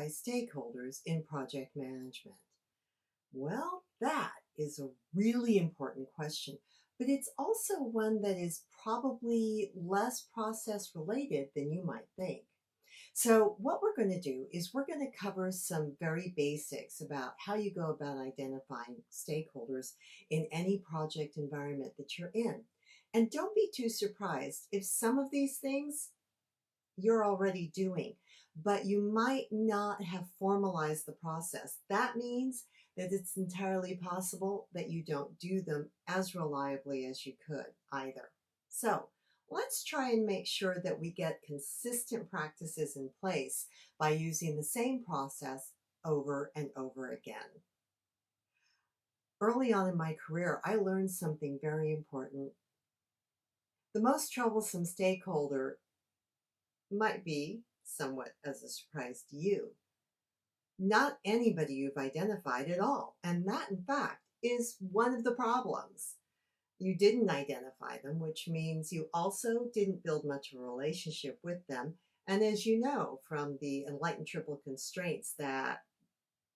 identify stakeholders in project management? Well, that is a really important question, but it's also one that is probably less process related than you might think. So, what we're going to do is we're going to cover some very basics about how you go about identifying stakeholders in any project environment that you're in. And don't be too surprised if some of these things you're already doing, but you might not have formalized the process. That means that it's entirely possible that you don't do them as reliably as you could either. So let's try and make sure that we get consistent practices in place by using the same process over and over again. Early on in my career, I learned something very important. The most troublesome stakeholder might be, somewhat as a surprise to you, not anybody you've identified at all. And that, in fact, is one of the problems. You didn't identify them, which means you also didn't build much of a relationship with them. And as you know from the Enlightened Triple Constraints that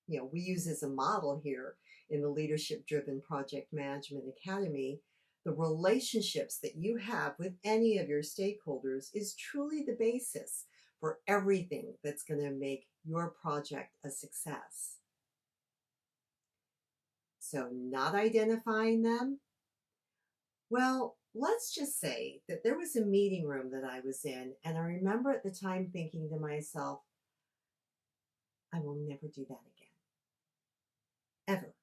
we use as a model here in the Leadership Driven Project Management Academy, the relationships that you have with any of your stakeholders is truly the basis for everything that's going to make your project a success. So, not identifying them? Well, let's just say that there was a meeting room that I was in, and I remember at the time thinking to myself, I will never do that again. Ever.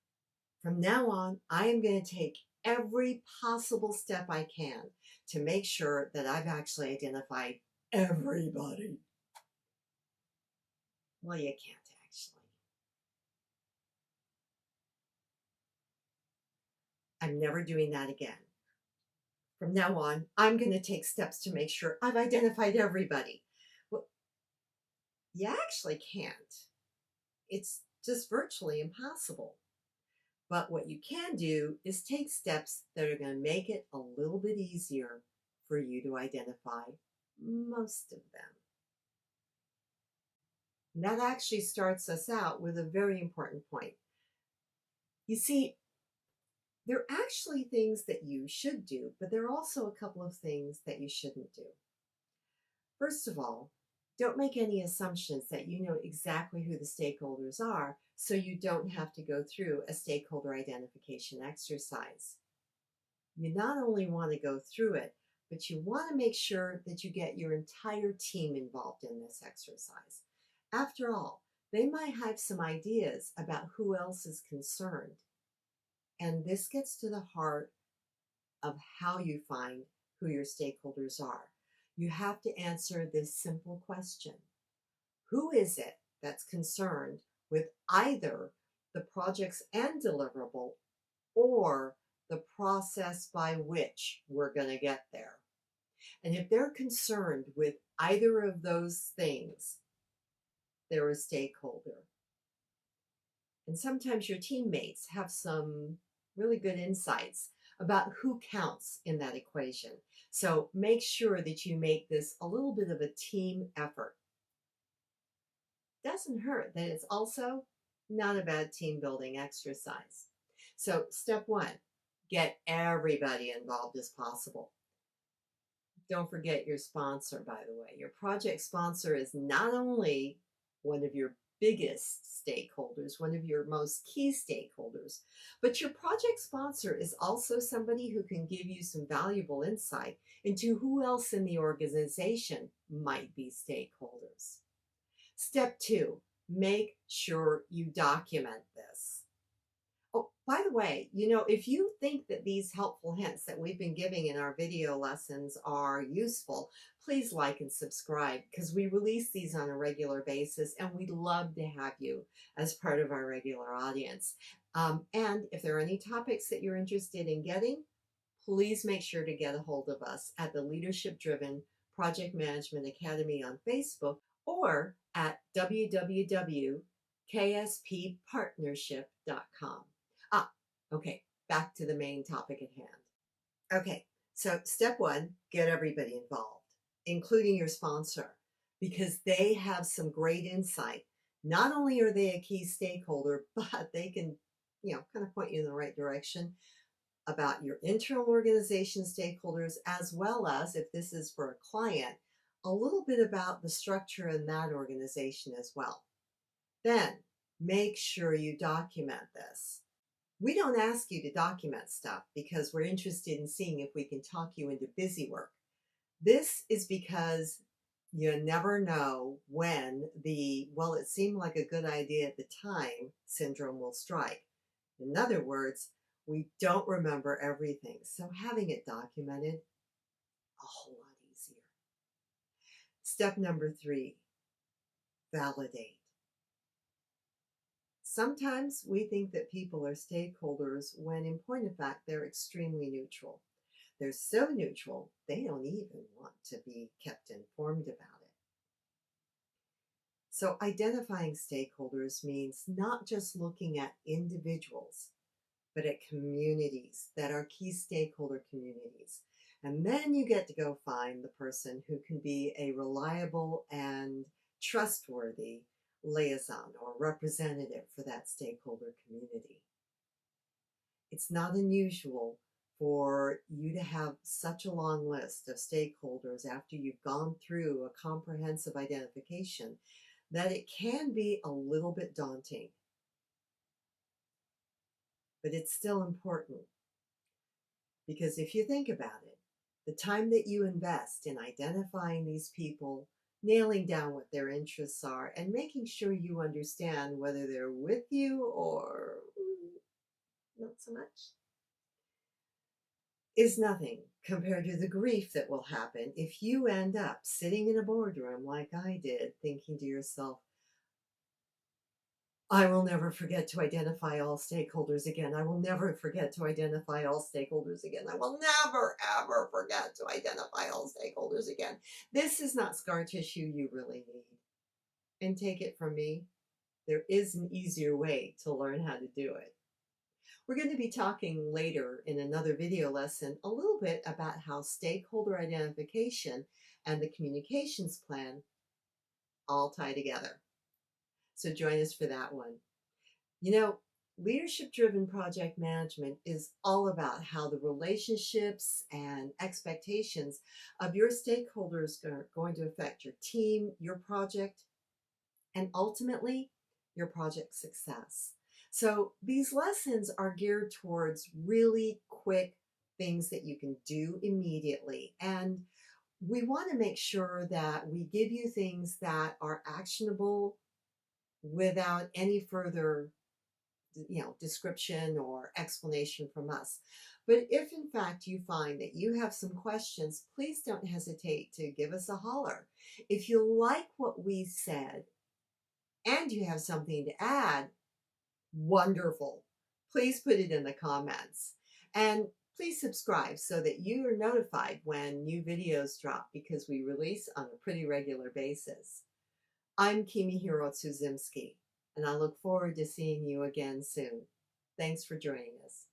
From now on, I am going to take every possible step I can to make sure that I've actually identified everybody. Well, you can't actually. I'm never doing that again. From now on, I'm going to take steps to make sure I've identified everybody. Well, you actually can't. It's just virtually impossible. But what you can do is take steps that are going to make it a little bit easier for you to identify most of them. And that actually starts us out with a very important point. You see, there are actually things that you should do, but there are also a couple of things that you shouldn't do. First of all, don't make any assumptions that you know exactly who the stakeholders are, so you don't have to go through a stakeholder identification exercise. You not only want to go through it, but you want to make sure that you get your entire team involved in this exercise. After all, they might have some ideas about who else is concerned. And this gets to the heart of how you find who your stakeholders are. You have to answer this simple question. Who is it that's concerned with either the project's end deliverable or the process by which we're going to get there? And if they're concerned with either of those things, they're a stakeholder. And sometimes your teammates have some really good insights about who counts in that equation. So make sure that you make this a little bit of a team effort. Doesn't hurt that it's also not a bad team building exercise. So step one, get everybody involved as possible. Don't forget your sponsor, by the way. Your project sponsor is not only one of your biggest stakeholders, one of your most key stakeholders, but your project sponsor is also somebody who can give you some valuable insight into who else in the organization might be stakeholders. Step two, make sure you document this. Oh, by the way, if you think that these helpful hints that we've been giving in our video lessons are useful, please like and subscribe because we release these on a regular basis and we'd love to have you as part of our regular audience. And if there are any topics that you're interested in getting, please make sure to get a hold of us at the Leadership Driven Project Management Academy on Facebook or at www.ksppartnership.com. Okay, back to the main topic at hand. Okay, so step one, get everybody involved, including your sponsor, because they have some great insight Not only are they a key stakeholder, but they can, kind of point you in the right direction about your internal organization stakeholders, as well as, if this is for a client, a little bit about the structure in that organization as well. Then make sure you document this. We don't ask you to document stuff because we're interested in seeing if we can talk you into busy work. This is because you never know when the, well, it seemed like a good idea at the time syndrome will strike. In other words, we don't remember everything. So having it documented, a whole lot easier. Step number 3, validate. Sometimes we think that people are stakeholders when in point of fact, they're extremely neutral. They're so neutral, they don't even want to be kept informed about it. So identifying stakeholders means not just looking at individuals, but at communities that are key stakeholder communities. And then you get to go find the person who can be a reliable and trustworthy liaison or representative for that stakeholder community. It's not unusual for you to have such a long list of stakeholders after you've gone through a comprehensive identification that it can be a little bit daunting. But it's still important because if you think about it, the time that you invest in identifying these people, nailing down what their interests are, and making sure you understand whether they're with you or not so much, is nothing compared to the grief that will happen if you end up sitting in a boardroom like I did, thinking to yourself, I will never forget to identify all stakeholders again. I will never forget to identify all stakeholders again. I will never, ever forget to identify all stakeholders again. This is not scar tissue you really need. And take it from me, there is an easier way to learn how to do it. We're going to be talking later in another video lesson a little bit about how stakeholder identification and the communications plan all tie together. So join us for that one. Leadership-driven project management is all about how the relationships and expectations of your stakeholders are going to affect your team, your project, and ultimately your project success. So these lessons are geared towards really quick things that you can do immediately. And we want to make sure that we give you things that are actionable without any further description or explanation from us. But if in fact you find that you have some questions, please don't hesitate to give us a holler. If you like what we said and you have something to add, wonderful. Please put it in the comments. And please subscribe so that you are notified when new videos drop because we release on a pretty regular basis. I'm Kimihiro Tsuzimski, and I look forward to seeing you again soon. Thanks for joining us.